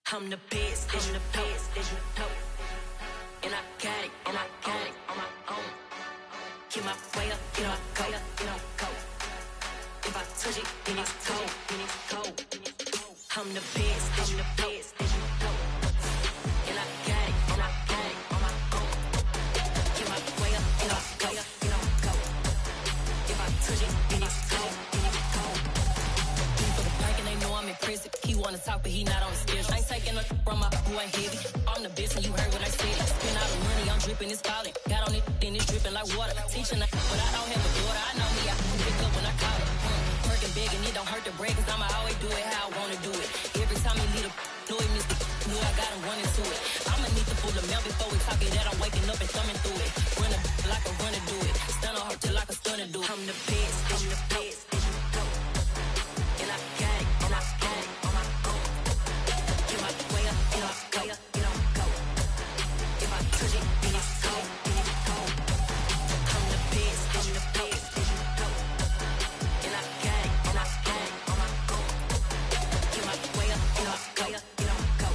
I'm the best, I'm the best, as you know. And I got it, and I got it on my own. Get my way up, get my go, go. If I touch it, then it's cold, then it's cold. I'm the best, as you know. And I got it, and I got it on my own. Get my way up, get my go. If I touch it, then it's cold, then it's cold. For the park and they know I'm in prison. He wanna talk, but he not on the schedule. I ain't taking no from my boy heavy. I'm the best, and you heard what I said. Spend all the money, I'm dripping, it's falling. Got on it, then it's dripping like water. Teaching her, but I don't have a daughter. I know me, I can pick up when I call her. Working big, and it don't hurt the break, cause I'ma always do it how I wanna do it. Every time he lead a know he missed it, know I got him running to it. I'ma need to pull the milk before we talk it that I'm waking up and thumbing through it. Run a like a runner do it. Stun on her till like a stunner do it. I'm the best, I'm the best, as you know. And I got it, and I got it on my own. Get my way up, get my go. If I touch it, then it's cold, then it's cold. I'm the best, I'm the best, as you know. And I got it, and I got it on my own. Get my way up, get my go.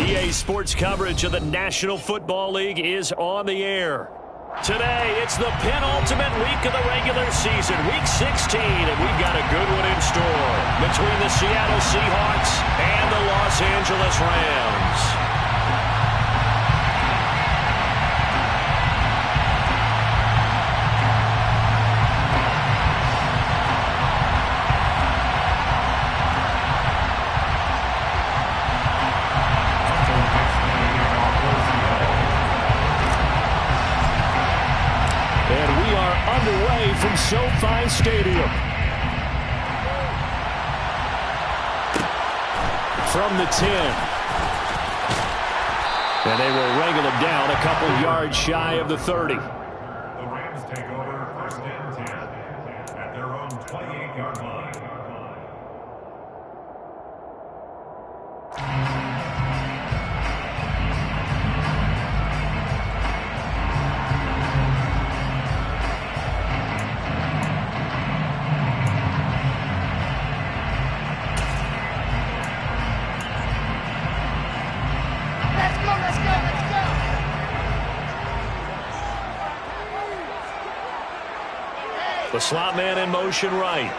EA Sports coverage of the National Football League is on the air. Today, it's the penultimate week of the regular season, Week 16, and we've got a good one in store between the Seattle Seahawks and the Los Angeles Rams. Underway from SoFi Stadium. From the 10. And they will wrangle him down a couple yards shy of the 30. The Rams take over first and 10 at their own 28-yard line. The slot man in motion right.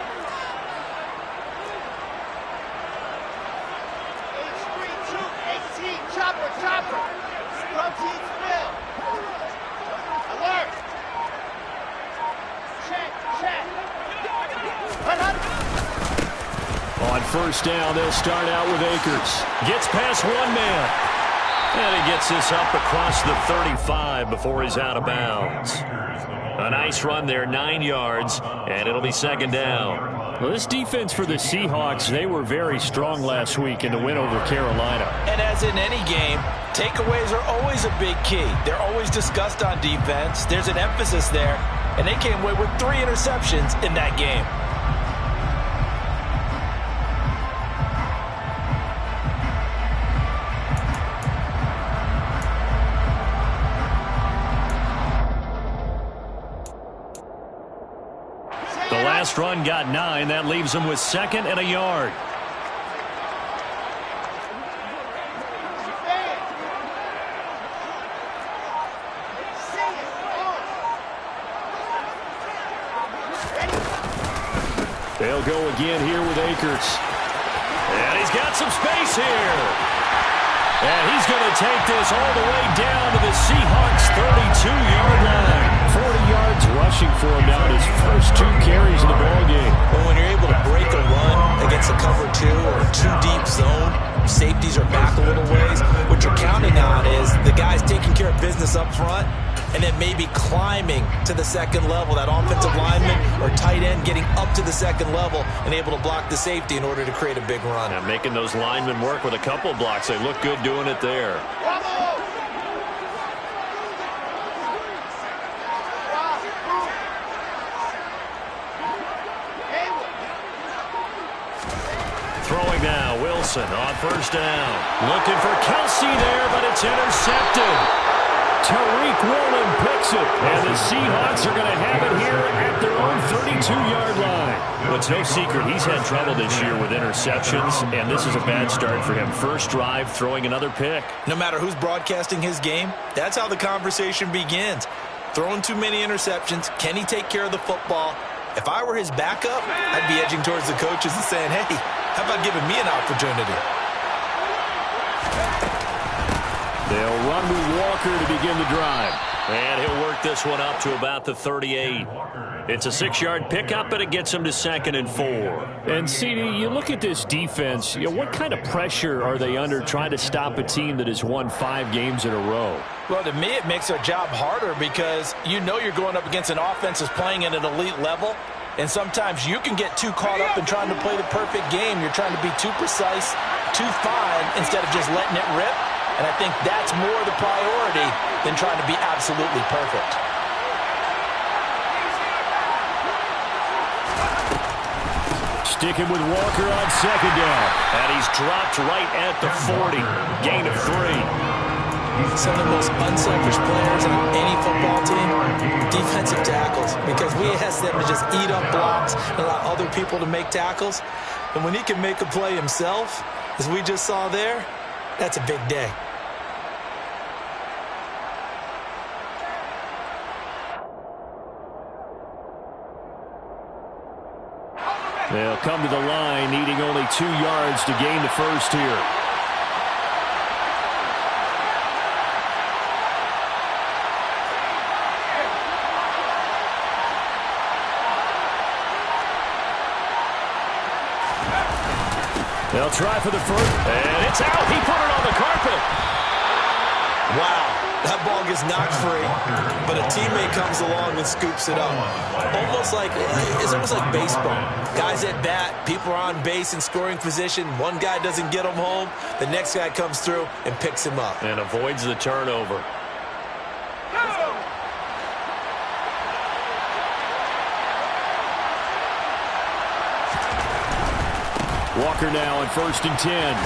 On first down, they'll start out with Akers. Gets past one man. And he gets this up across the 35 before he's out of bounds. A nice run there, 9 yards, and it'll be second down. Well, this defense for the Seahawks, they were very strong last week in the win over Carolina. And as in any game, takeaways are always a big key. They're always discussed on defense. There's an emphasis there, and they came away with 3 interceptions in that game. The last run got 9. That leaves them with second and a yard. They'll go again here with Akers. And he's got some space here. And he's going to take this all the way down to the Seahawks' 32-yard line. 40 yards rushing for him now in his first 2 carries in the ballgame. Well, when you're able to break a run against a cover 2 or a 2-deep zone, safeties are back a little ways. What you're counting on is the guys taking care of business up front and then maybe climbing to the second level, that offensive lineman or tight end getting up to the second level and able to block the safety in order to create a big run. Now making those linemen work with a couple of blocks. They look good doing it there. Throwing now, Wilson on first down. Looking for Kelsey there, but it's intercepted. Tariq Woolen picks makes it. And the Seahawks are going to have it here at their own 32-yard line. Well, it's no secret he's had trouble this year with interceptions, and this is a bad start for him. First drive, throwing another pick. No matter who's broadcasting his game, that's how the conversation begins. Throwing too many interceptions. Can he take care of the football? If I were his backup, I'd be edging towards the coaches and saying, hey, how about giving me an opportunity? They'll run with Walker to begin the drive. And he'll work this one up to about the 38. It's a 6-yard pickup, and it gets him to 2nd and 4. And, CD, you look at this defense, what kind of pressure are they under trying to stop a team that has won 5 games in a row? Well, to me, it makes their job harder because you know you're going up against an offense that's playing at an elite level, and sometimes you can get too caught up in trying to play the perfect game. You're trying to be too precise, too fine, instead of just letting it rip. And I think that's more the priority than trying to be absolutely perfect. Sticking with Walker on 2nd down. And he's dropped right at the 40. Gain of 3. Some of the most unselfish players on any football team, defensive tackles, because we ask them to just eat up blocks and allow other people to make tackles. And when he can make a play himself, as we just saw there, that's a big day. They'll come to the line, needing only 2 yards to gain the first here. They'll try for the first, and it's out. He put it on the carpet. Wow, that ball gets knocked free, but a teammate comes along and scoops it up. It's almost like baseball. Guys at bat, people are on base in scoring position. One guy doesn't get him home. The next guy comes through and picks him up. And avoids the turnover. Walker now on 1st and 10.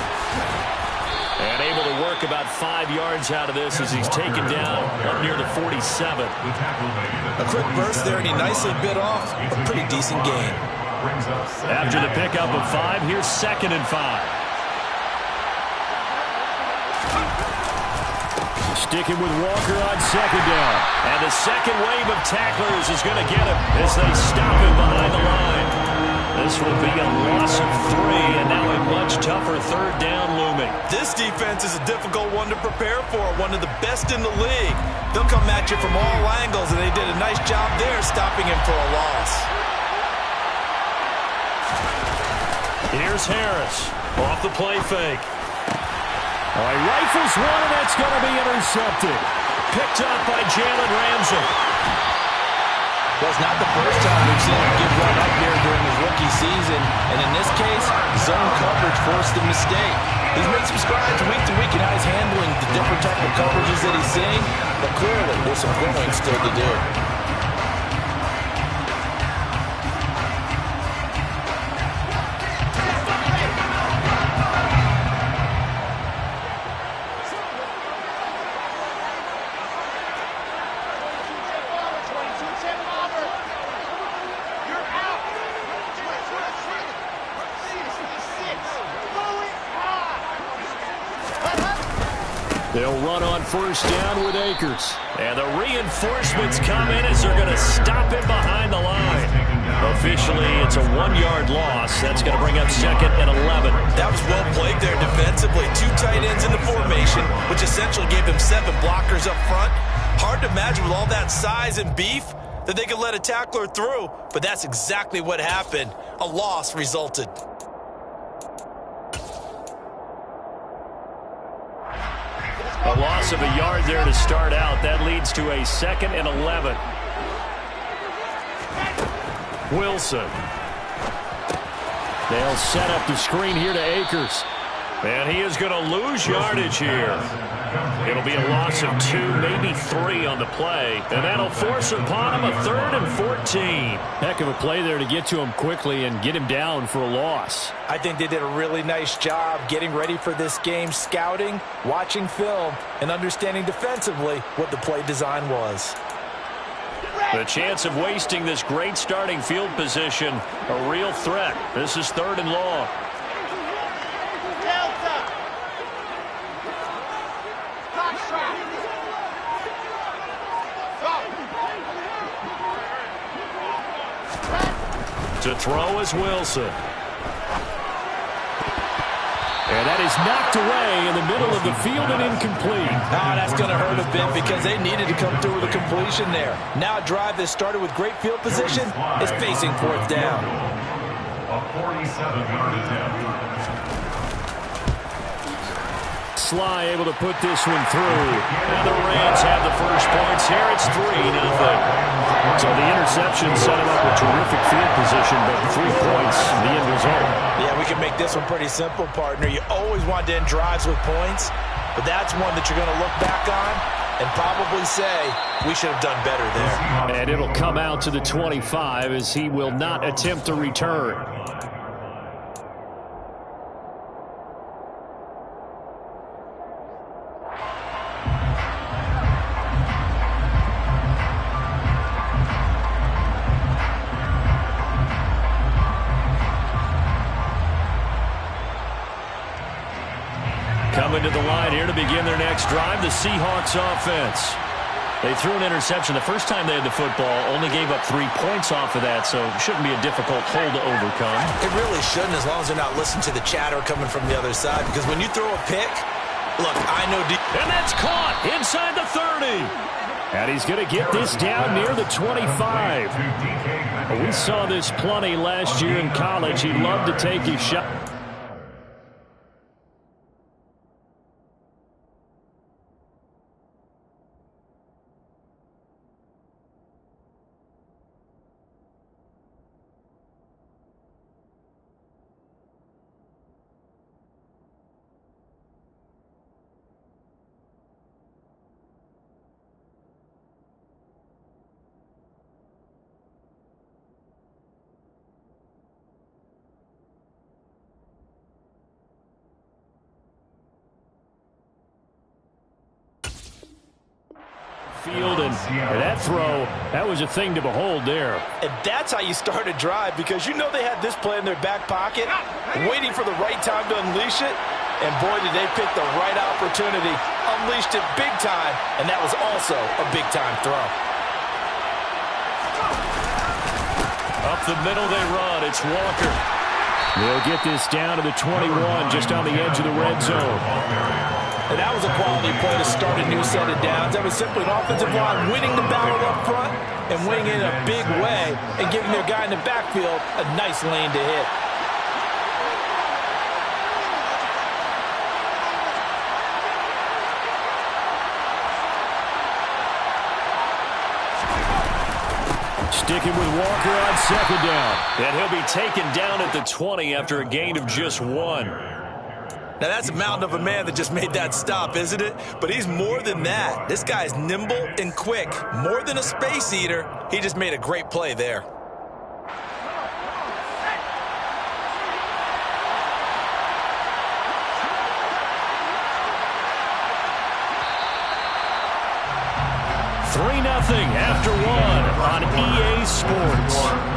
And able to work about 5 yards out of this as he's taken down up near the 47. A quick burst there, and he nicely bit off a pretty decent gain. After the pickup of 5, here's 2nd and 5. Sticking with Walker on 2nd down. And the second wave of tacklers is going to get him as they stop him behind the line. This will be a loss of 3, and now a much tougher 3rd down looming. This defense is a difficult one to prepare for, one of the best in the league. They'll come at you from all angles, and they did a nice job there stopping him for a loss. Here's Harris off the play fake. All right, rifles one, and that's going to be intercepted. Picked up by Jalen Ramsey. Well, it's not the first time we've seen him give one up here during his rookie season. And in this case, zone coverage forced the mistake. He's made some strides week to week in how he's handling the different type of coverages that he's seeing. But clearly, there's some growing still to do. They'll run on 1st down with Akers. And the reinforcements come in as they're going to stop him behind the line. Officially, it's a 1-yard loss. That's going to bring up 2nd and 11. That was well played there defensively. 2 tight ends in the formation, which essentially gave them 7 blockers up front. Hard to imagine with all that size and beef that they could let a tackler through, but that's exactly what happened. A loss resulted. A loss of a yard there to start out. That leads to a 2nd and 11. Wilson. They'll set up the screen here to Akers. And he is going to lose yardage here. It'll be a loss of 2, maybe 3 on the play. And that'll force upon him a 3rd and 14. Heck of a play there to get to him quickly and get him down for a loss. I think they did a really nice job getting ready for this game, scouting, watching film, and understanding defensively what the play design was. The chance of wasting this great starting field position, a real threat. This is 3rd and long. To throw is Wilson. And that is knocked away in the middle of the field and incomplete. Oh, that's going to hurt a bit because they needed to come through with a completion there. Now a drive that started with great field position is facing 4th down. A 47-yard attempt. Sly able to put this one through. And the Rams have the first points here. It's 3-0. So the interception set him up with terrific field position, but 3 points, the end result. Yeah, we can make this one pretty simple, partner. You always want to end drives with points, but that's one that you're going to look back on and probably say, we should have done better there. And it'll come out to the 25 as he will not attempt a return. Coming to the line here to begin their next drive, the Seahawks offense. They threw an interception the first time they had the football, only gave up 3 points off of that, so it shouldn't be a difficult hole to overcome. It really shouldn't, as long as they're not listening to the chatter coming from the other side, because when you throw a pick, look, I know... And that's caught inside the 30. And he's going to get this down near the 25. We saw this plenty last year in college. He loved to take his shot. Field and that throw, that was a thing to behold there. And that's how you start a drive, because you know they had this play in their back pocket, waiting for the right time to unleash it. And boy, did they pick the right opportunity, unleashed it big time, and that was also a big-time throw. Up the middle they run. It's Walker. They'll get this down to the 21, just on the edge of the red zone. And that was a quality play to start a new set of downs. That was simply an offensive line winning the battle up front and winning it in a big way and giving their guy in the backfield a nice lane to hit. Sticking with Walker on 2nd down. And he'll be taken down at the 20 after a gain of just 1. Now, that's a mountain of a man that just made that stop, isn't it? But he's more than that. This guy's nimble and quick. More than a space eater. He just made a great play there. After 1 on EA Sports.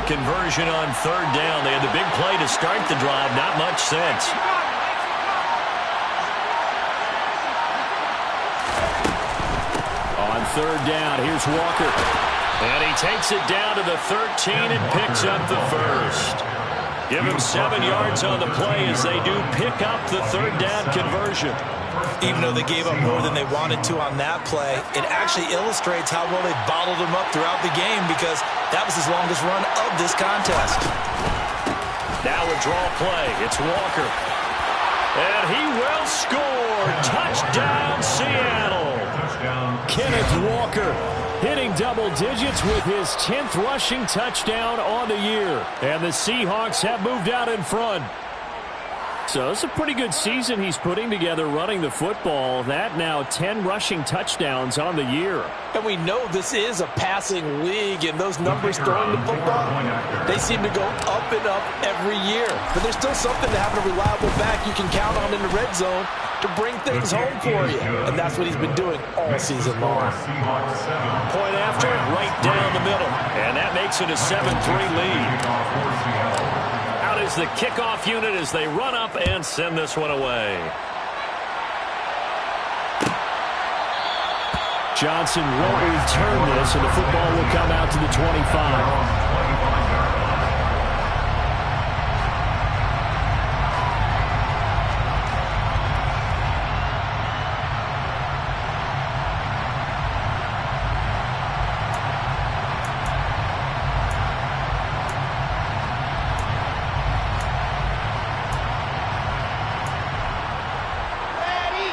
Conversion on 3rd down. They had the big play to start the drive. Not much sense. On 3rd down, here's Walker. And he takes it down to the 13 and picks up the first. Give him 7 yards on the play as they do pick up the 3rd down conversion. Even though they gave up more than they wanted to on that play, it actually illustrates how well they bottled him up throughout the game, because that was his longest run of this contest. Now a draw play. It's Walker. And he will score. Touchdown, Seattle. Kenneth Walker hitting double digits with his 10th rushing touchdown on the year. And the Seahawks have moved out in front. So it's a pretty good season he's putting together running the football. That now 10 rushing touchdowns on the year. And we know this is a passing league, and those numbers throwing the football, they seem to go up and up every year. But there's still something to having a reliable back you can count on in the red zone to bring things home for you. And that's what he's been doing all season long. Point after, right down the middle. And that makes it a 7-3 lead. Out is the kickoff unit as they run up and send this one away. Johnson won't return this, and the football will come out to the 25.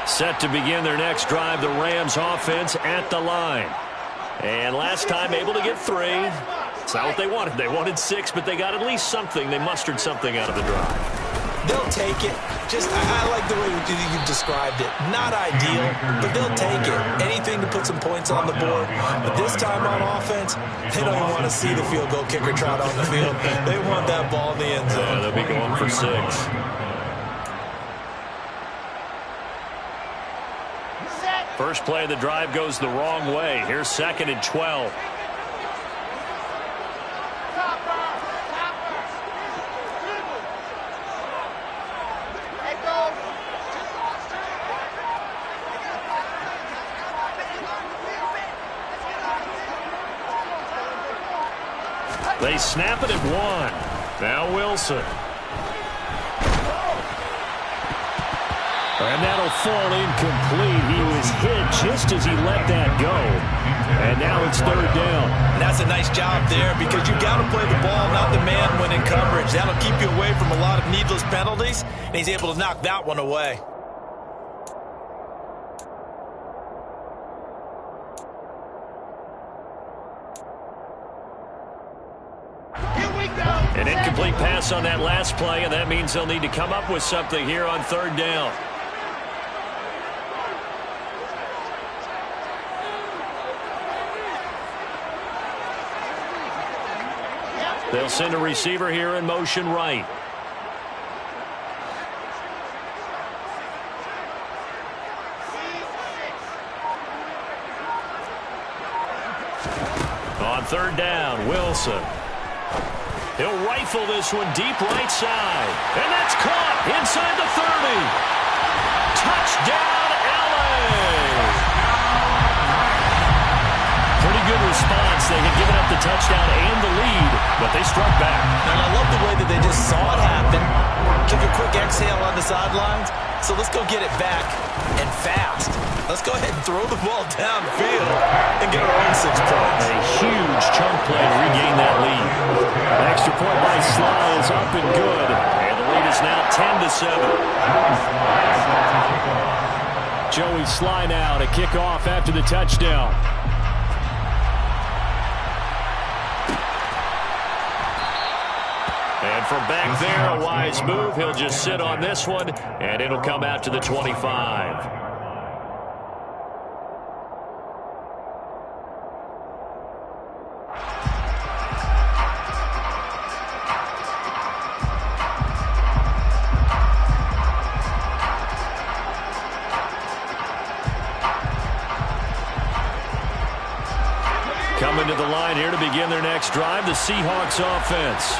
Set to begin their next drive, the Rams offense at the line. And last time able to get 3. It's not what they wanted. They wanted 6, but they got at least something. They mustered something out of the drive. They'll take it. I like the way you described it. Not ideal, but they'll take it. Anything to put some points on the board. But this time on offense, they don't even want to see the field goal kicker trot on the field. They want that ball in the end zone. Yeah, they'll be going for 6. First play of the drive goes the wrong way. Here's 2nd and 12. They snap it at 1. Now Wilson. And that'll fall incomplete. He was hit just as he let that go. And now it's 3rd down. And that's a nice job there because you've got to play the ball, not the man when in coverage. That'll keep you away from a lot of needless penalties, and he's able to knock that one away. An incomplete pass on that last play, and that means they'll need to come up with something here on 3rd down. They'll send a receiver here in motion right. On 3rd down, Wilson. He'll rifle this one deep right side. And that's caught inside the 30. Touchdown, LA! Pretty good response. They had given up the touchdown and the lead, but they struck back. And I love the way that they just saw it happen. Took a quick exhale on the sidelines. So let's go get it back and fast. Let's go ahead and throw the ball downfield and get our own 6 points. A huge chunk play to regain that lead. An extra point by Sly is up and good. And the lead is now 10-7. Joey Sly now to kick off after the touchdown. And from back there, a wise move. He'll just sit on this one, and it'll come out to the 25. Coming to the line here to begin their next drive, the Seahawks offense.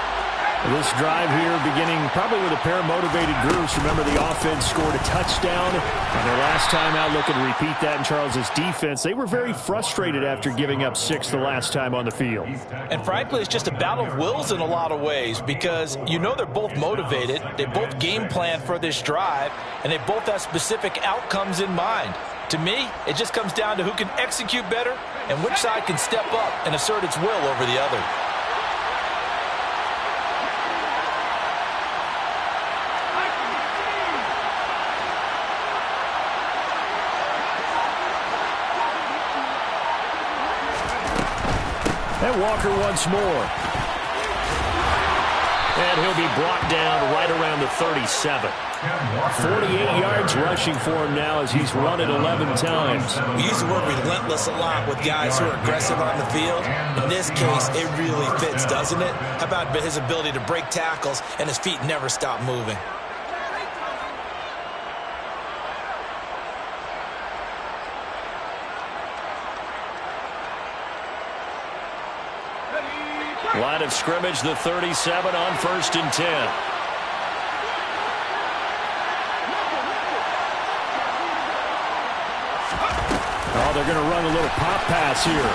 This drive here beginning probably with a pair of motivated groups. Remember, the offense scored a touchdown on their last time out. Looking to repeat that in Charles's defense. They were very frustrated after giving up 6 the last time on the field. And frankly, it's just a battle of wills in a lot of ways because you know they're both motivated. They both game plan for this drive, and they both have specific outcomes in mind. To me, it just comes down to who can execute better and which side can step up and assert its will over the other. And Walker once more. And he'll be brought down right around the 37. 48 yards rushing for him now as he's run it 11 times. We use the word relentless a lot with guys who are aggressive on the field. In this case, it really fits, doesn't it? How about his ability to break tackles and his feet never stop moving? Line of scrimmage, the 37 on 1st and 10. Oh, they're going to run a little pop pass here.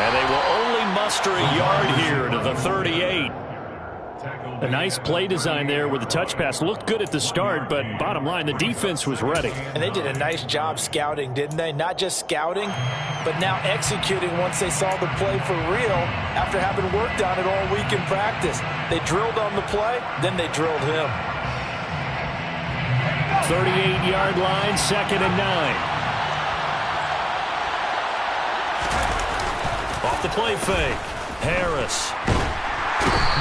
And they will only muster a yard here to the 38. A nice play design there with the touch pass. Looked good at the start, but bottom line, the defense was ready. And they did a nice job scouting, didn't they? Not just scouting, but now executing once they saw the play for real after having worked on it all week in practice. They drilled on the play, then they drilled him. 38-yard line, 2nd and 9. Off the play fake. Harris.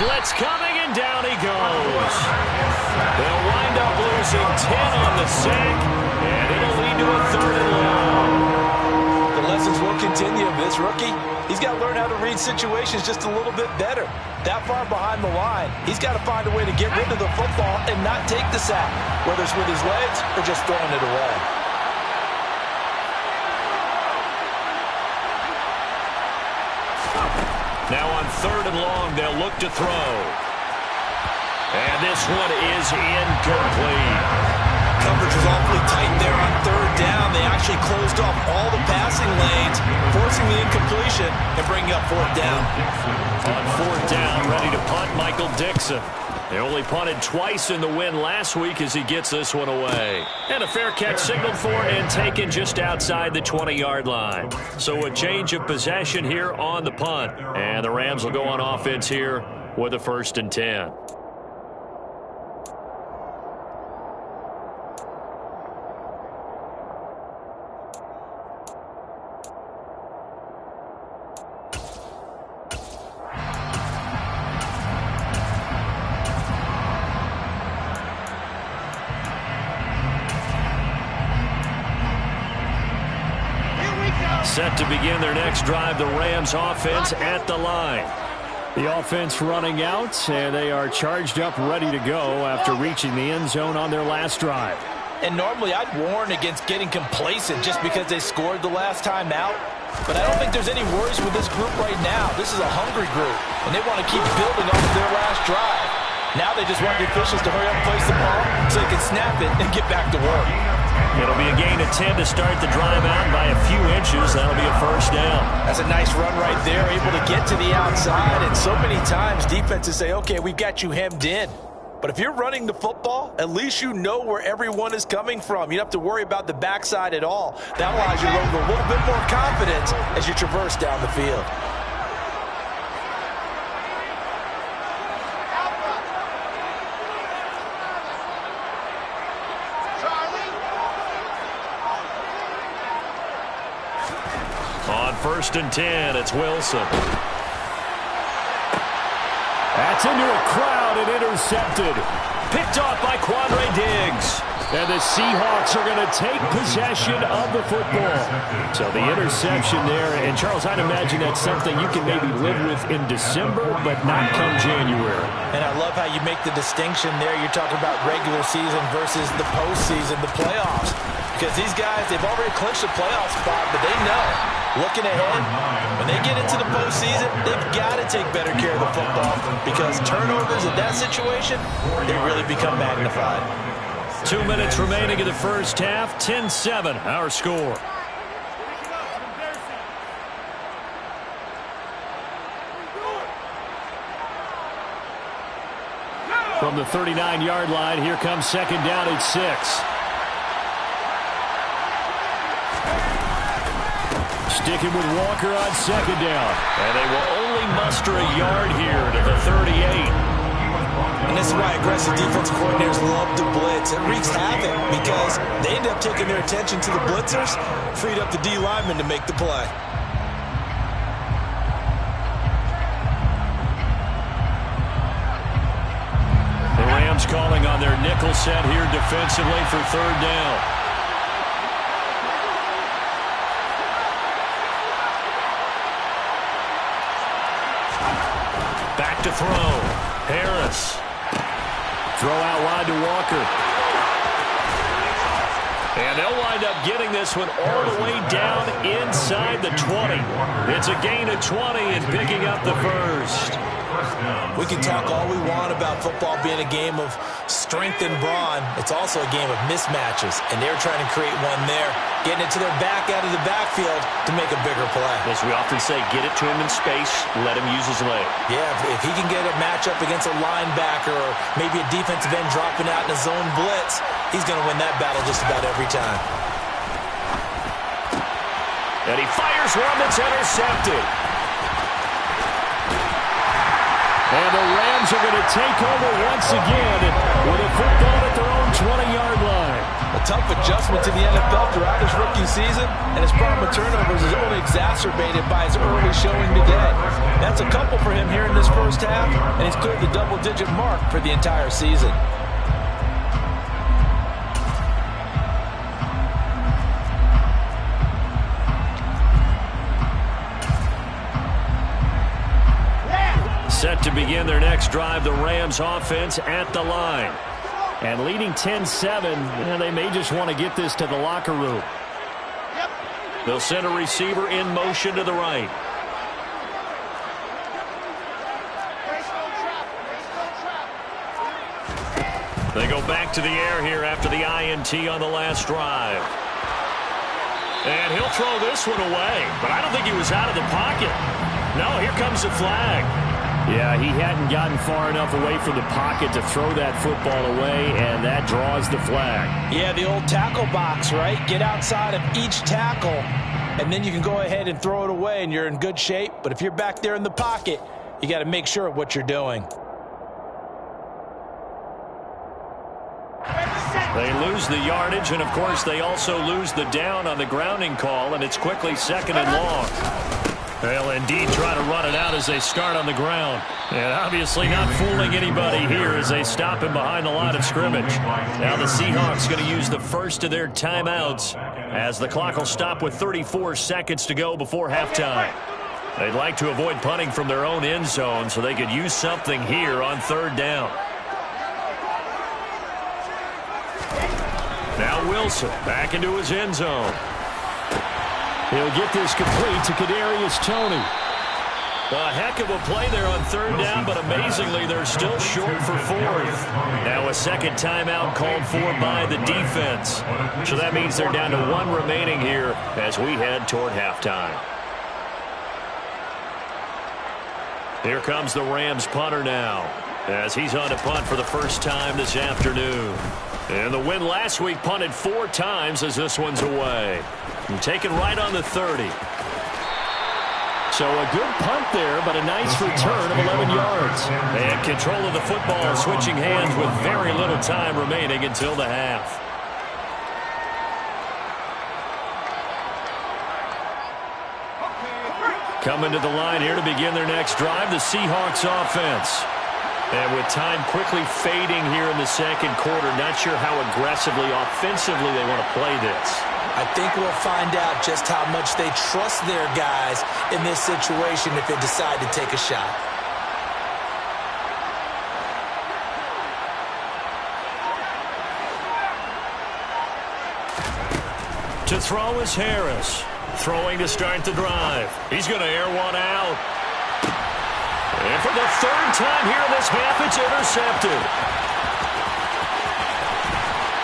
Blitz coming, and down he goes. They'll wind up losing 10 on the sack, and it'll lead to a 3rd and long. The lessons will continue. This rookie, he's got to learn how to read situations just a little bit better. That far behind the line, he's got to find a way to get rid of the football and not take the sack, whether it's with his legs or just throwing it away. Now on 3rd and long, they'll look to throw. And this one is incomplete. Coverage was awfully tight there on 3rd down. They actually closed off all the passing lanes, forcing the incompletion and bringing up 4th down. On 4th down, ready to punt, Michael Dixon. They only punted twice in the win last week as he gets this one away. And a fair catch signaled for and taken just outside the 20-yard line. So a change of possession here on the punt. And the Rams will go on offense here with a 1st and 10. Set to begin their next drive, the Rams offense at the line. The offense running out, and they are charged up, ready to go after reaching the end zone on their last drive. And normally I'd warn against getting complacent just because they scored the last time out. But I don't think there's any worries with this group right now. This is a hungry group, and they want to keep building off of their last drive. Now they just want the officials to hurry up and place the ball so they can snap it and get back to work. It'll be a gain of 10 to start the drive out by a few inches. That'll be a 1st down. That's a nice run right there, able to get to the outside. And so many times defenses say, okay, we've got you hemmed in. But if you're running the football, at least you know where everyone is coming from. You don't have to worry about the backside at all. That allows you to run with a little bit more confidence as you traverse down the field. On 1st and 10, it's Wilson. That's into a crowd and intercepted. Picked off by Quandre Diggs. And the Seahawks are going to take possession of the football. So the interception there. And, Charles, I'd imagine that's something you can maybe live with in December, but not come January. And I love how you make the distinction there. You're talking about regular season versus the postseason, the playoffs. Because these guys, they've already clinched a playoff spot, but they know, looking ahead, when they get into the postseason, they've got to take better care of the football because turnovers in that situation, they really become magnified. 2 minutes remaining in the first half. 10-7, our score. From the 39-yard line, here comes 2nd down at 6. Sticking with Walker on 2nd down. And they will only muster a yard here to the 38. And this is why aggressive defensive coordinators love to blitz. It wreaks havoc because they end up taking their attention to the blitzers, freed up the D lineman to make the play. Coach calling on their nickel set here defensively for third down. Back to throw. Harris. Throw out wide to Walker. And they'll wind up getting this one all the way down inside the 20. It's a gain of 20 and picking up the first. We can talk all we want about football being a game of strength and brawn. It's also a game of mismatches, and they're trying to create one there, getting it to their back out of the backfield to make a bigger play. As we often say, get it to him in space, let him use his leg. Yeah, if he can get a matchup against a linebacker or maybe a defensive end dropping out in a zone blitz, he's going to win that battle just about every time. And he fires one that's intercepted. And the Rams are going to take over once again with a football at their own 20-yard line. A tough adjustment to the NFL throughout his rookie season, and his problem with turnovers is only exacerbated by his early showing today. That's a couple for him here in this first half, and he's cleared the double-digit mark for the entire season. Set to begin their next drive, the Rams offense at the line. And leading 10-7, they may just want to get this to the locker room. They'll send a receiver in motion to the right. They go back to the air here after the INT on the last drive. And he'll throw this one away, but I don't think he was out of the pocket. No, here comes the flag. Yeah, he hadn't gotten far enough away from the pocket to throw that football away, and that draws the flag. Yeah, the old tackle box, right? Get outside of each tackle, and then you can go ahead and throw it away, and you're in good shape. But if you're back there in the pocket, you got to make sure of what you're doing. They lose the yardage, and, of course, they also lose the down on the grounding call, and it's quickly second and long. They'll indeed try to run it out as they start on the ground. And obviously not fooling anybody here as they stop him behind the line of scrimmage. Now the Seahawks going to use the first of their timeouts as the clock will stop with 34 seconds to go before halftime. They'd like to avoid punting from their own end zone so they could use something here on third down. Now Wilson back into his end zone. He'll get this complete to Kadarius Toney. A heck of a play there on third down, but amazingly, they're still short for fourth. Now a second timeout called for by the defense. So that means they're down to one remaining here as we head toward halftime. Here comes the Rams punter now as he's on to punt for the first time this afternoon. And the win last week punted 4 times as this one's away. And taken right on the 30. So a good punt there, but a nice return of 11 yards. And control of the football switching hands with very little time remaining until the half. Coming to the line here to begin their next drive, the Seahawks offense. And with time quickly fading here in the second quarter, not sure how aggressively, offensively they want to play this. I think we'll find out just how much they trust their guys in this situation if they decide to take a shot. To throw is Harris. Throwing to start the drive. He's going to air one out. And for the third time here in this half, it's intercepted.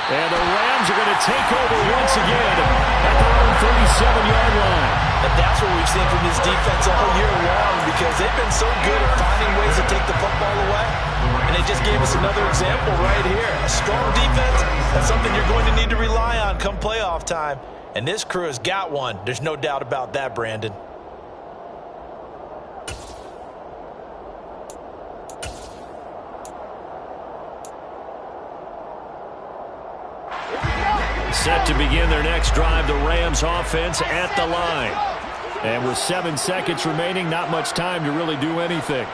And the Rams are going to take over once again at their own 37-yard line. And that's what we've seen from this defense all year long because they've been so good at finding ways to take the football away. And they just gave us another example right here. A strong defense, that's something you're going to need to rely on come playoff time. And this crew has got one. There's no doubt about that, Brandon. Set to begin their next drive, the Rams offense at the line. And with 7 seconds remaining, not much time to really do anything.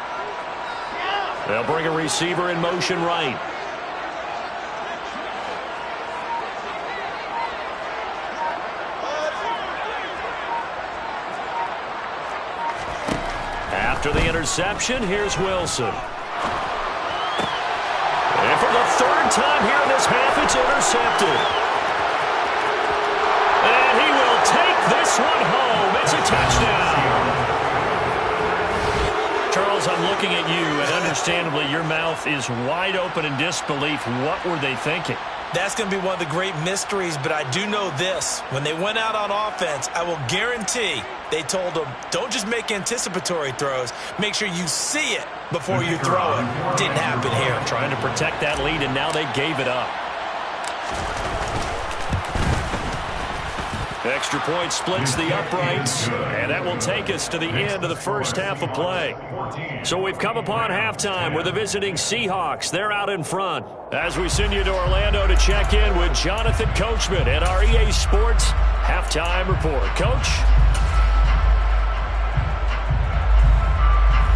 They'll bring a receiver in motion right. After the interception, here's Wilson. And for the third time here in this half, it's intercepted. And he will take this one home. It's a touchdown. Charles, I'm looking at you, and understandably, your mouth is wide open in disbelief. What were they thinking? That's going to be one of the great mysteries, but I do know this. When they went out on offense, I will guarantee they told them, don't just make anticipatory throws. Make sure you see it before you throw it. Didn't happen here. Trying to protect that lead, and now they gave it up. Extra point splits the uprights, and that will take us to the end of the first half of play. So we've come upon halftime with the visiting Seahawks. They're out in front. As we send you to Orlando to check in with Jonathan Coachman and our EA Sports Halftime Report. Coach?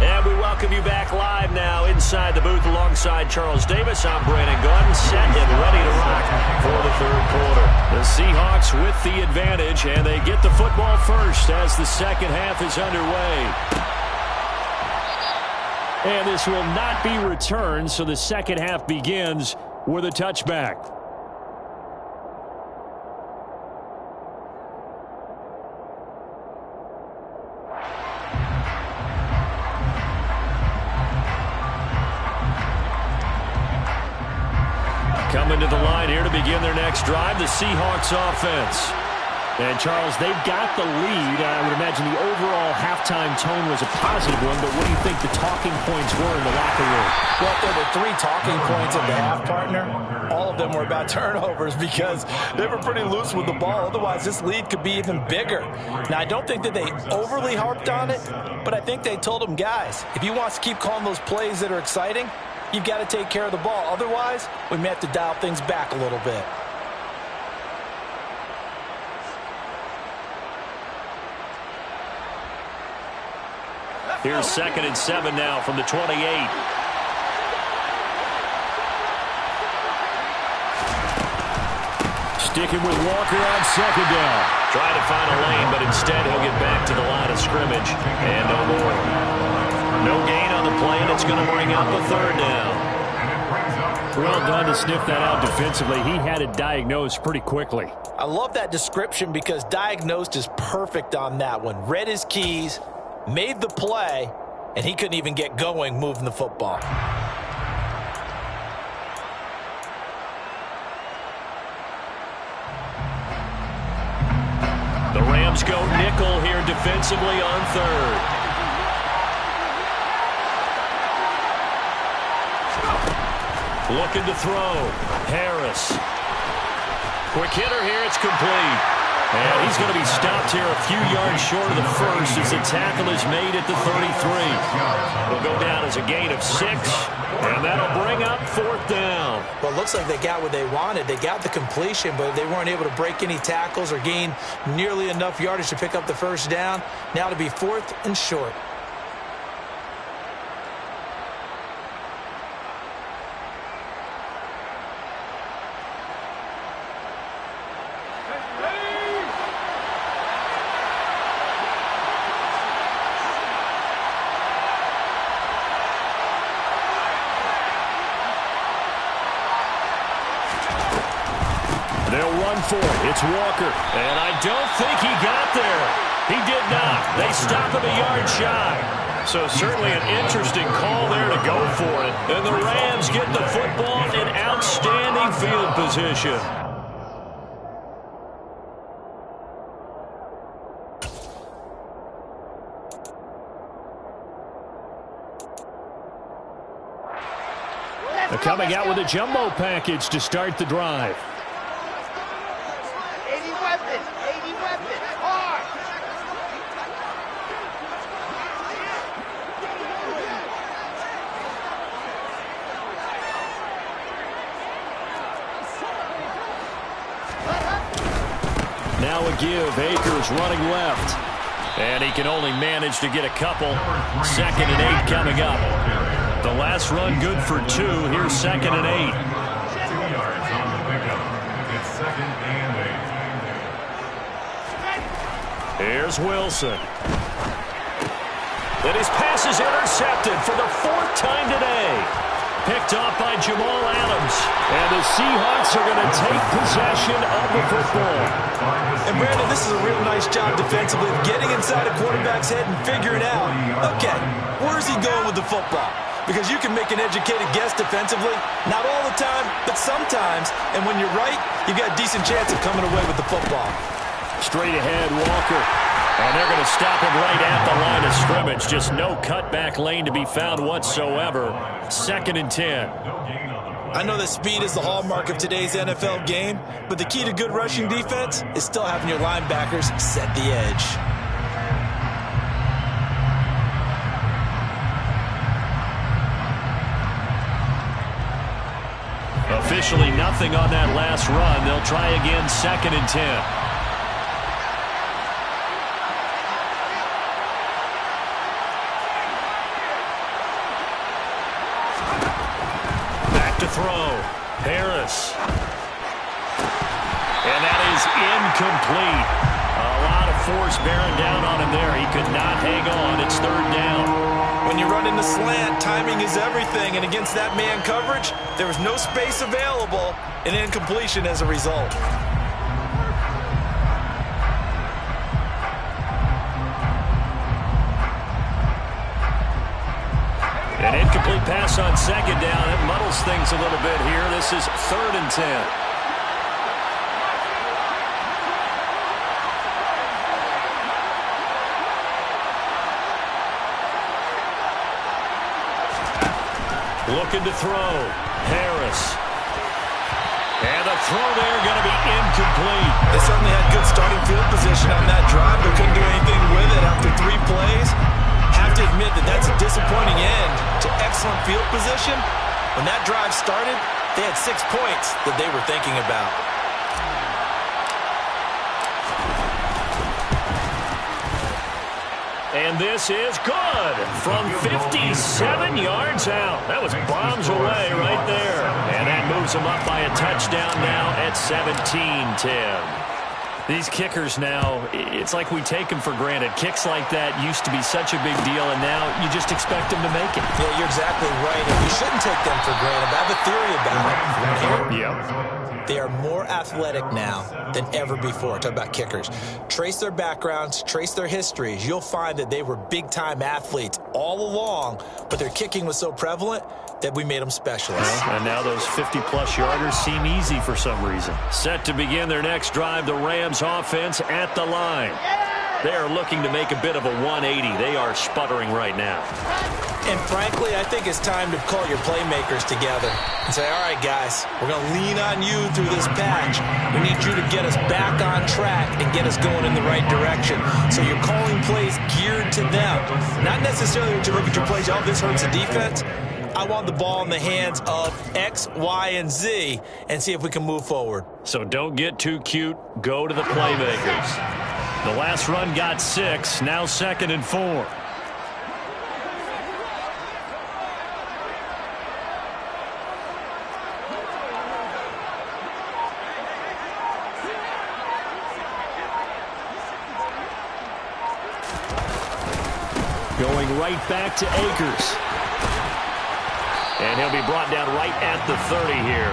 And we welcome you back live now inside the booth alongside Charles Davis. I'm Brandon Gordon, set and ready to rock for the third quarter. The Seahawks with the advantage, and they get the football first as the second half is underway. And this will not be returned, so the second half begins with a touchback. Coming to the line here to begin their next drive, the Seahawks offense. And, Charles, they've got the lead. I would imagine the overall halftime tone was a positive one, but what do you think the talking points were in the locker room? Well, there were 3 talking points at the half, partner. All of them were about turnovers because they were pretty loose with the ball. Otherwise, this lead could be even bigger. Now, I don't think that they overly harped on it, but I think they told them, guys, if you want to keep calling those plays that are exciting, you've got to take care of the ball. Otherwise, we may have to dial things back a little bit. Here's 2nd and 7 now from the 28. Sticking with Walker on 2nd down. Trying to find a lane, but instead he'll get back to the line of scrimmage. And no more. No gain on the play, and it's going to bring out the 3rd down. Well done to sniff that out defensively. He had it diagnosed pretty quickly. I love that description because diagnosed is perfect on that one. Read his keys, made the play, and he couldn't even get going moving the football. The Rams go nickel here defensively on 3rd. Looking to throw. Harris. Quick hitter here. It's complete. And he's going to be stopped here a few yards short of the first as the tackle is made at the 33. It'll go down as a gain of 6, and that'll bring up 4th down. Well, it looks like they got what they wanted. They got the completion, but they weren't able to break any tackles or gain nearly enough yardage to pick up the first down. Now to be 4th and short. It's Walker, and I don't think he got there. He did not. They stop him a yard shy. So certainly an interesting call there to go for it. And the Rams get the football in outstanding field position. They're coming out with a jumbo package to start the drive. Now a give. Akers running left. And he can only manage to get a couple. 2nd and 8 coming up. The last run good for 2. Here's 2nd and 8. 2 yards on the pickup. It's 2nd and 8. Here's Wilson. And his pass is intercepted for the 4th time today. Picked off by Jamal Adams. And the Seahawks are going to take possession of the football. And Brandon, this is a real nice job defensively of getting inside a quarterback's head and figuring out, okay, where's he going with the football? Because you can make an educated guess defensively, not all the time, but sometimes. And when you're right, you've got a decent chance of coming away with the football. Straight ahead, Walker. And they're going to stop him right at the line of scrimmage. Just no cutback lane to be found whatsoever. 2nd and 10. I know that speed is the hallmark of today's NFL game, but the key to good rushing defense is still having your linebackers set the edge. Officially nothing on that last run. They'll try again, 2nd and 10. Throw. Harris. And that is incomplete. A lot of force bearing down on him there. He could not hang on. It's 3rd down. When you run in the slant, timing is everything. And against that man coverage, there was no space available, and incompletion as a result. An incomplete pass on 2nd down. It muddles things a little bit here. This is 3rd and 10. Looking to throw. Harris. And the throw there going to be incomplete. They certainly had good starting field position on that drive, but couldn't do anything with it after 3 plays. Have to admit that that's a disappointing end to excellent field position. When that drive started, they had 6 points that they were thinking about. And this is good from 57 yards out. That was bombs away right there. And that moves them up by a touchdown now at 17-10. These kickers now, it's like we take them for granted. Kicks like that used to be such a big deal, and now you just expect them to make it. Yeah, you're exactly right. And you shouldn't take them for granted. I have a theory about it. Yeah. They are more athletic now than ever before. Talk about kickers. Trace their backgrounds, trace their histories. You'll find that they were big-time athletes all along, but their kicking was so prevalent that we made them specialists. And now those 50-plus yarders seem easy for some reason. Set to begin their next drive, the Rams offense at the line. They are looking to make a bit of a 180. They are sputtering right now. And frankly, I think it's time to call your playmakers together and say, all right, guys, we're going to lean on you through this patch. We need you to get us back on track and get us going in the right direction. So you're calling plays geared to them. Not necessarily when you look at your plays, oh, this hurts the defense. I want the ball in the hands of X, Y, and Z and see if we can move forward. So don't get too cute. Go to the playmakers. The last run got 6. Now 2nd and 4. Going right back to Akers. And he'll be brought down right at the 30 here.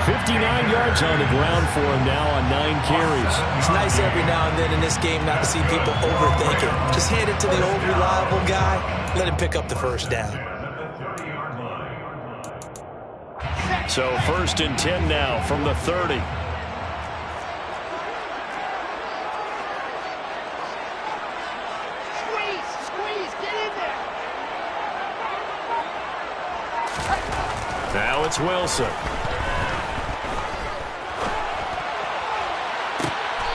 59 yards on the ground for him now on 9 carries. It's nice every now and then in this game not to see people overthink it. Just hand it to the old reliable guy. Let him pick up the first down. So 1st and 10 now from the 30. Now it's Wilson.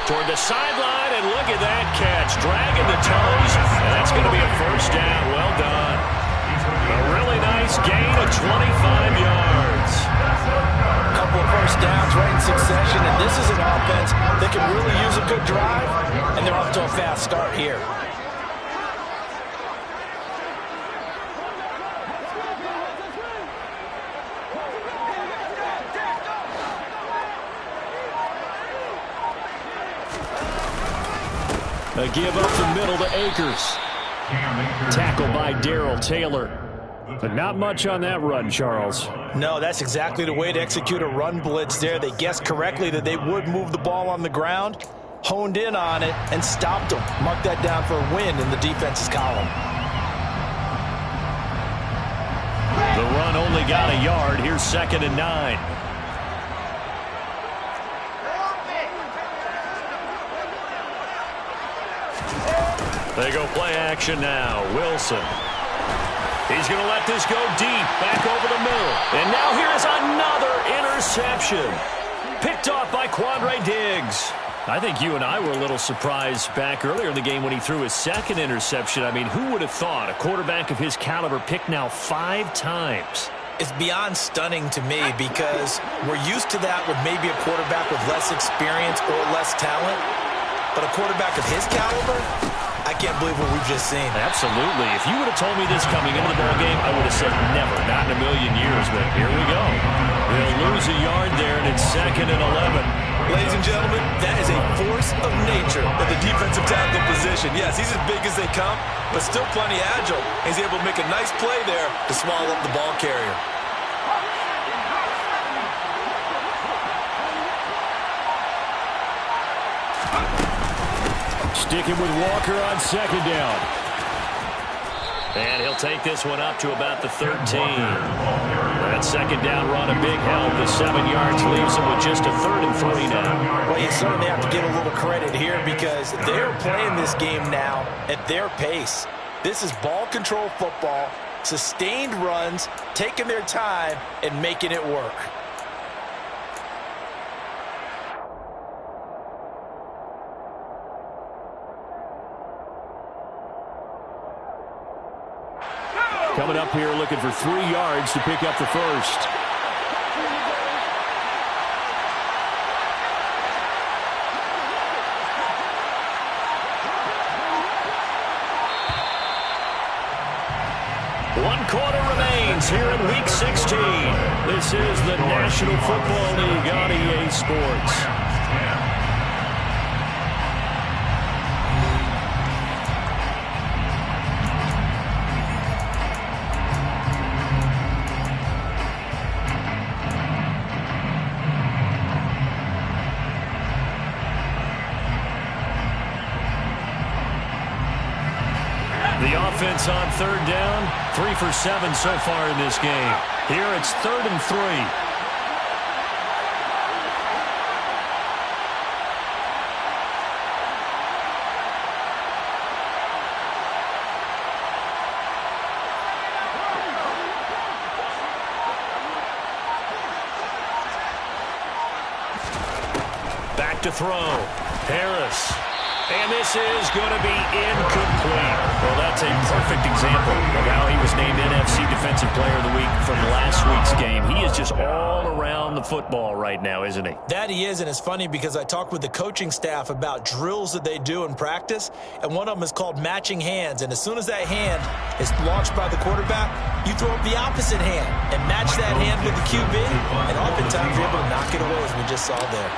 Toward the sideline, and look at that catch. Dragging the toes, and that's going to be a first down. Well done. A really nice gain of 25 yards. A couple of first downs right in succession, and this is an offense that can really use a good drive, and they're off to a fast start here. A give up the middle to Akers. Tackle by Darrell Taylor. But not much on that run, Charles. No, that's exactly the way to execute a run blitz there. They guessed correctly that they would move the ball on the ground, honed in on it, and stopped them. Mark that down for a win in the defense's column. The run only got a yard. Here's 2nd and 9. They go play action now. Wilson. He's going to let this go deep, back over the middle. And now here's another interception. Picked off by Quandre Diggs. I think you and I were a little surprised back earlier in the game when he threw his 2nd interception. I mean, who would have thought a quarterback of his caliber picked now 5 times? It's beyond stunning to me because we're used to that with maybe a quarterback with less experience or less talent. But a quarterback of his caliber, I can't believe what we've just seen. Absolutely. If you would have told me this coming into the ballgame, I would have said never, not in a million years. But here we go. They'll lose a yard there, and it's 2nd and 11. Ladies and gentlemen, that is a force of nature at the defensive tackle position. Yes, he's as big as they come, but still plenty agile. He's able to make a nice play there to swallow up the ball carrier. Sticking with Walker on 2nd down. And he'll take this one up to about the 13. That 2nd down run, a big help. The 7 yards leaves him with just a 3rd and 3 now. Well, you certainly have to give a little credit here because they're playing this game now at their pace. This is ball control football, sustained runs, taking their time, and making it work. Coming up here looking for 3 yards to pick up the 1st. One quarter remains here in Week 16. This is the National Football League on EA Sports. The offense on 3rd down, 3 for 7 so far in this game. Here it's 3rd and 3. Back to throw. Harris. And this is going to be incomplete. Well, that's a perfect example of how he was named NFC Defensive Player of the Week from last week's game. He is just all around the football right now, isn't he? That he is, and it's funny because I talked with the coaching staff about drills that they do in practice, and one of them is called matching hands. And as soon as that hand is launched by the quarterback, you throw up the opposite hand and match that hand with the QB, and oftentimes you're able to knock it away, as we just saw there.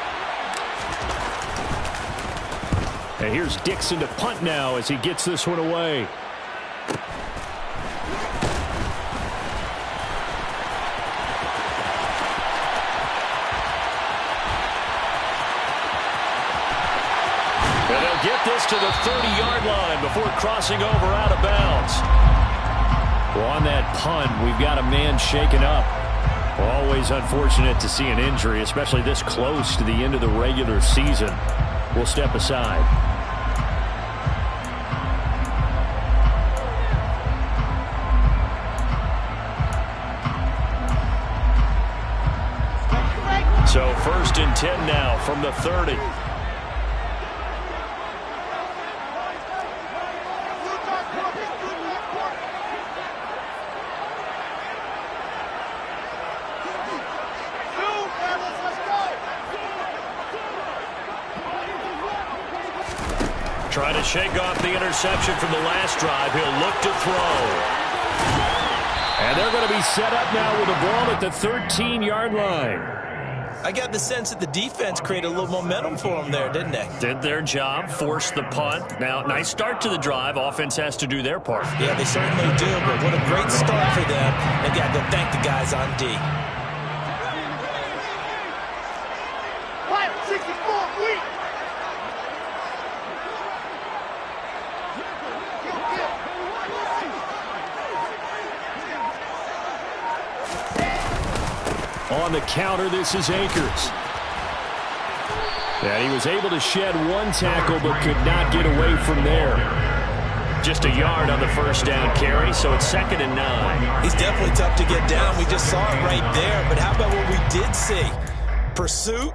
And here's Dixon to punt now as he gets this one away. And they'll get this to the 30-yard line before crossing over out of bounds. Well, on that punt, we've got a man shaken up. Always unfortunate to see an injury, especially this close to the end of the regular season. We'll step aside. So 1st and 10 now from the 30. Trying to shake off the interception from the last drive. He'll look to throw. And they're going to be set up now with the ball at the 13-yard line. I got the sense that the defense created a little momentum for them there, didn't they? Did their job, forced the punt. Now, nice start to the drive. Offense has to do their part. Yeah, they certainly do, but what a great start for them. They got to thank the guys on D. On the counter, this is Akers. And he was able to shed one tackle but could not get away from there. Just a yard on the first down carry, so it's 2nd and 9. He's definitely tough to get down. We just saw it right there. But how about what we did see? Pursuit,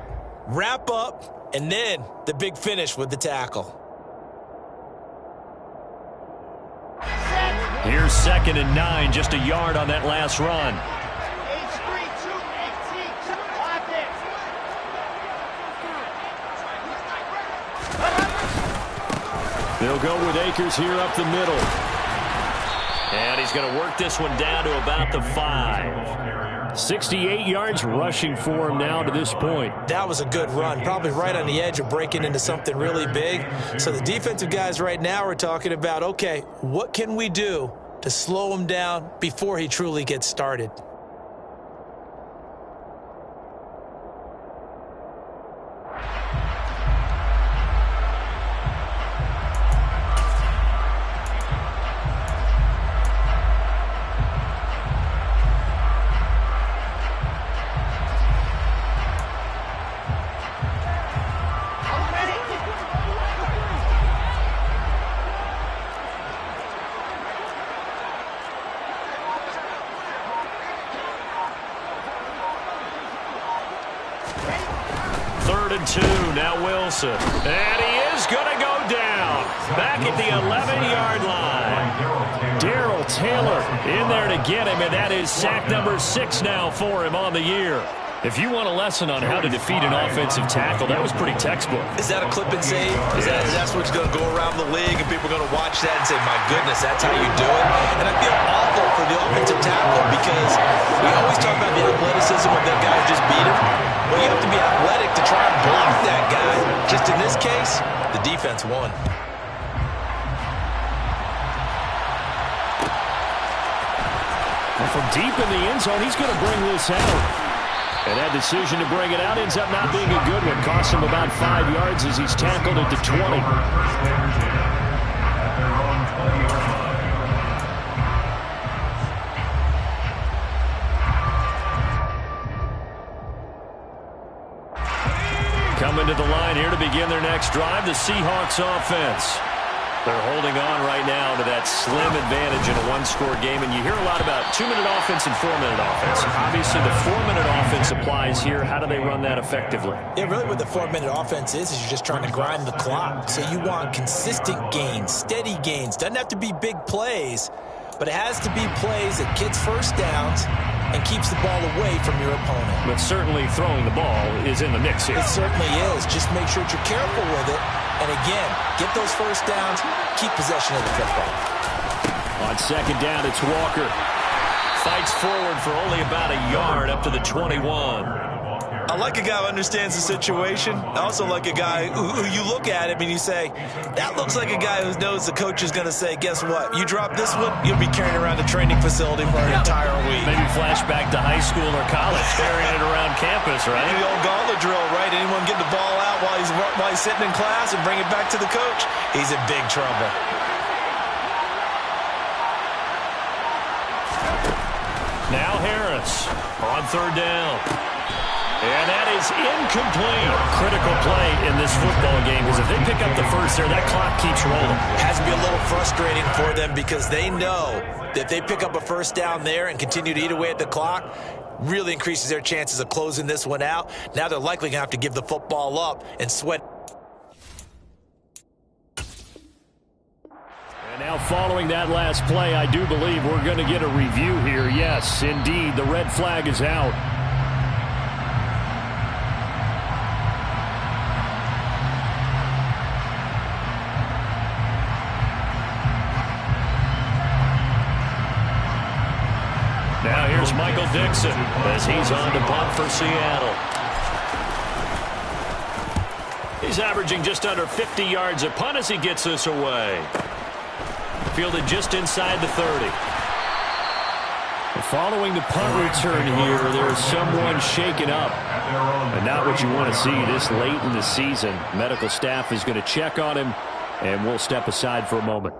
wrap up, and then the big finish with the tackle. Here's 2nd and 9, just a yard on that last run. They'll go with Akers here up the middle. And he's going to work this one down to about the 5. 68 yards rushing for him now to this point. That was a good run, probably right on the edge of breaking into something really big. So the defensive guys right now are talking about, okay, what can we do to slow him down before he truly gets started? Now Wilson. And he is going to go down. Back at the 11-yard line. Darrell Taylor in there to get him, and that is sack number 6 now for him on the year. If you want a lesson on how to defeat an offensive tackle, that was pretty textbook. Is that a clip and save? That's what's going to go around the league, and people are going to watch that and say, my goodness, that's how you do it? And I feel awful for the offensive tackle because we always talk about the athleticism of that guy who just beat him. Well, you have to be athletic to try and block that guy. Just in this case, the defense won. And from deep in the end zone, he's going to bring this out. And that decision to bring it out ends up not being a good one. Costs him about 5 yards as he's tackled at the 20. Coming to the line here to begin their next drive, the Seahawks offense. They're holding on right now to that slim advantage in a one-score game, and you hear a lot about 2-minute offense and 4-minute offense. Obviously, the 4-minute offense applies here. How do they run that effectively? Yeah, really what the 4-minute offense is you're just trying to grind the clock. So you want consistent gains, steady gains. Doesn't have to be big plays, but it has to be plays that gets first downs and keeps the ball away from your opponent. But certainly throwing the ball is in the mix here. It certainly is. Just make sure that you're careful with it. And again, get those first downs, keep possession of the football. On 2nd down, it's Walker. Fights forward for only about a yard up to the 21. I like a guy who understands the situation. I also like a guy who you look at him and you say, that looks like a guy who knows the coach is going to say, guess what? You drop this one, you'll be carrying around the training facility for an entire week. Maybe flashback to high school or college, carrying it around campus, right? The old gauntlet drill, right? Anyone get the ball out while he's sitting in class and bring it back to the coach? He's in big trouble. Now Harris on 3rd down. And that is incomplete. Critical play in this football game because if they pick up the first there, that clock keeps rolling. Has to be a little frustrating for them because they know that if they pick up a first down there and continue to eat away at the clock, really increases their chances of closing this one out. Now they're likely going to have to give the football up and sweat. And now following that last play, I do believe we're going to get a review here. Yes, indeed, the red flag is out. Now here's Michael Dixon as he's on to punt for Seattle. He's averaging just under 50 yards a punt as he gets this away. Fielded just inside the 30. Following the punt return here, there's someone shaken up. And not what you want to see this late in the season. Medical staff is going to check on him, and we'll step aside for a moment.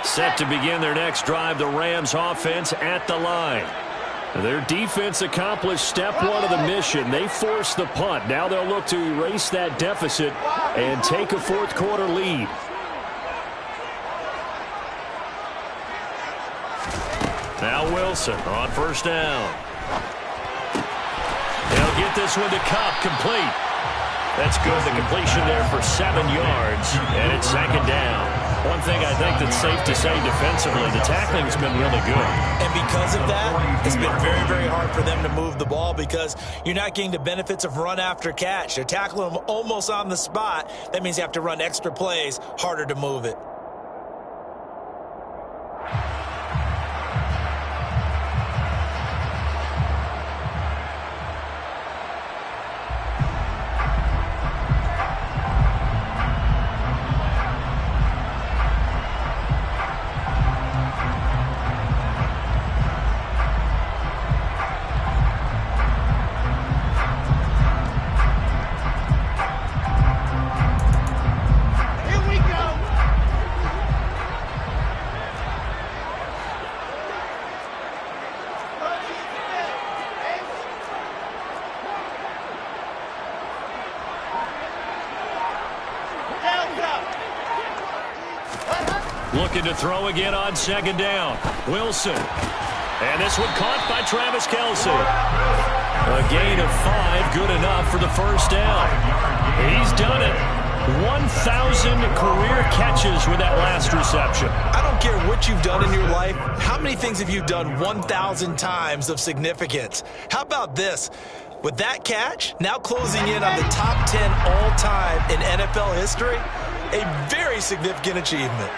Set to begin their next drive, the Rams offense at the line. Their defense accomplished step one of the mission. They forced the punt. Now they'll look to erase that deficit and take a fourth quarter lead. Now Wilson on first down. They'll get this one to Kupp, complete. That's good. The completion there for 7 yards, and it's second down. One thing I think that's safe to say defensively, the tackling's been really good. And because of that, it's been very, very hard for them to move the ball because you're not getting the benefits of run after catch. They're tackling them almost on the spot. That means you have to run extra plays, harder to move it. Looking to throw again on second down. Wilson. And this one caught by Travis Kelce. A gain of 5, good enough for the first down. He's done it. 1,000 career catches with that last reception. I don't care what you've done in your life. How many things have you done 1,000 times of significance? How about this? With that catch, now closing in on the top 10 all-time in NFL history, a very significant achievement.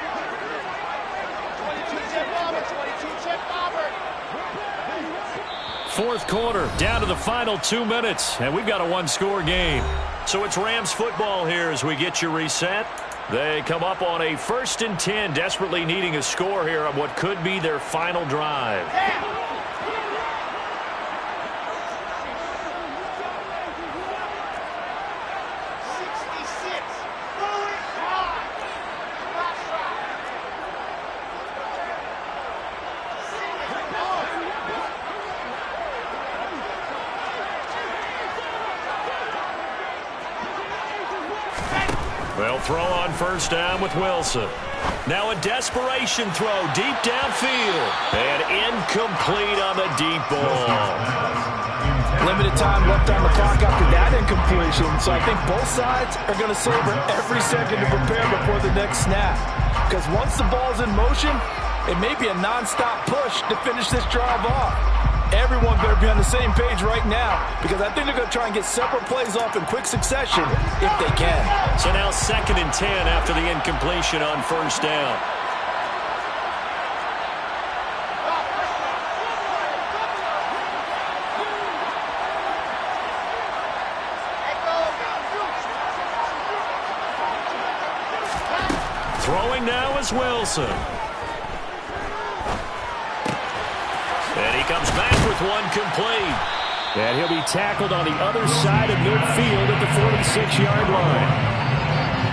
Fourth quarter, down to the final 2 minutes, and we've got a one-score game. So it's Rams football here as we get you reset. They come up on a 1st and 10, desperately needing a score here on what could be their final drive. They'll throw on first down with Wilson. Now a desperation throw deep downfield. And incomplete on the deep ball. Limited time left on the clock after that incompletion, so I think both sides are going to savor every second to prepare before the next snap. Because once the ball's in motion, it may be a non-stop push to finish this drive off. Everyone better be on the same page right now because I think they're going to try and get several plays off in quick succession if they can. So now 2nd and 10 after the incompletion on first down. Throwing now is Wilson. And he comes back with one complete. And he'll be tackled on the other side of midfield at the 46-yard line.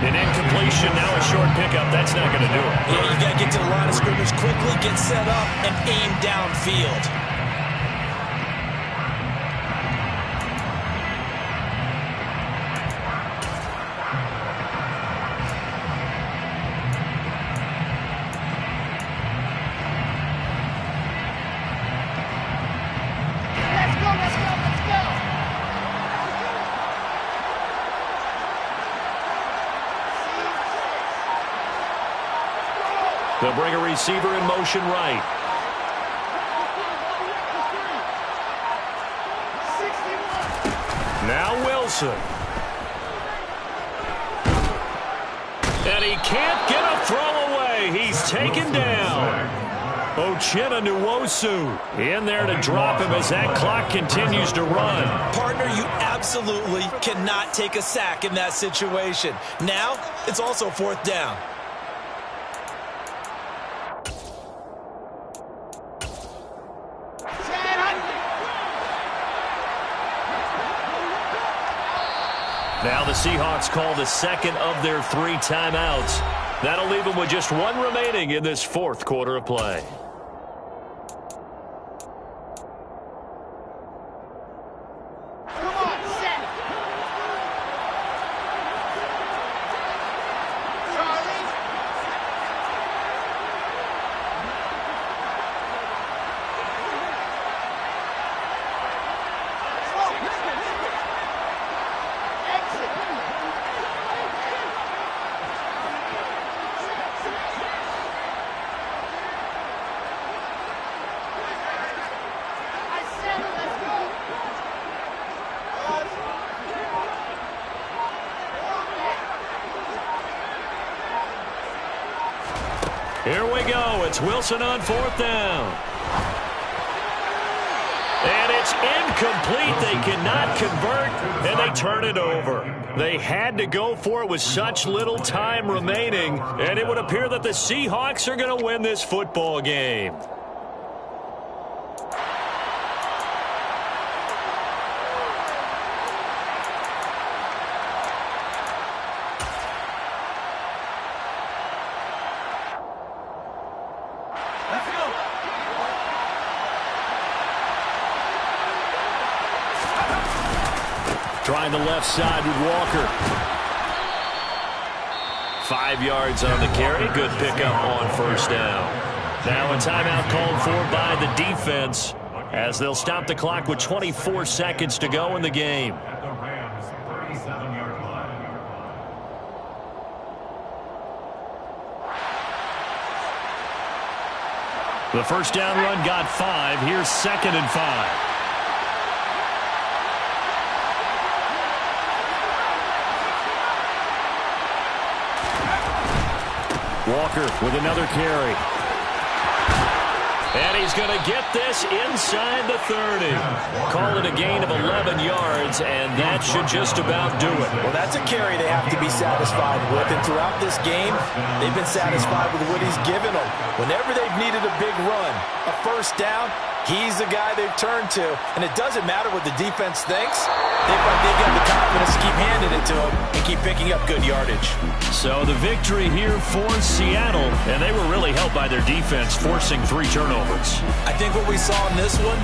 An incompletion, now a short pickup. That's not going to do it. Yeah, you got to get to the line of scrimmage quickly, get set up, and aim downfield. They'll bring a receiver in motion right. Now Wilson. And he can't get a throw away. play. He's taken down. Uchenna Nwosu in there to drop him as that clock continues to run. Partner, you absolutely cannot take a sack in that situation. Now, it's also 4th down. Now the Seahawks call the second of their 3 timeouts. That'll leave them with just 1 remaining in this 4th quarter of play. Here we go. It's Wilson on 4th down. And it's incomplete. They cannot convert, and they turn it over. They had to go for it with such little time remaining, and it would appear that the Seahawks are going to win this football game. Trying the left side with Walker. 5 yards on the carry. Good pickup on 1st down. Now a timeout called for by the defense as they'll stop the clock with 24 seconds to go in the game. At the Rams' 37-yard line. The 1st down run got 5. Here's 2nd and 5. Walker with another carry. And he's going to get this inside the 30. Call it a gain of 11 yards, and that should just about do it. Well, that's a carry they have to be satisfied with. And throughout this game, they've been satisfied with what he's given them. Whenever they've needed a big run, a 1st down, he's the guy they've turned to. And it doesn't matter what the defense thinks. They've got the confidence to keep handing it to him and keep picking up good yardage. So the victory here for Seattle, and they were really helped by their defense forcing 3 turnovers. I think what we saw in this one,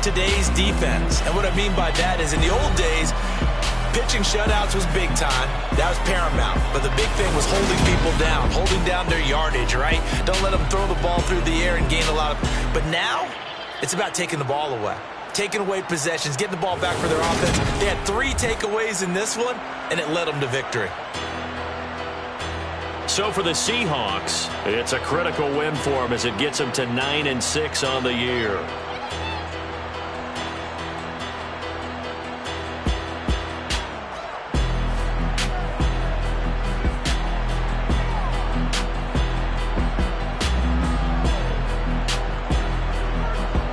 today's defense. And what I mean by that is in the old days, pitching shutouts was big time. That was paramount. But the big thing was holding people down, holding down their yardage, right? Don't let them throw the ball through the air and gain a lot of... But now, it's about taking the ball away. Taking away possessions, getting the ball back for their offense. They had 3 takeaways in this one, and it led them to victory. So for the Seahawks, it's a critical win for them as it gets them to 9-6 on the year.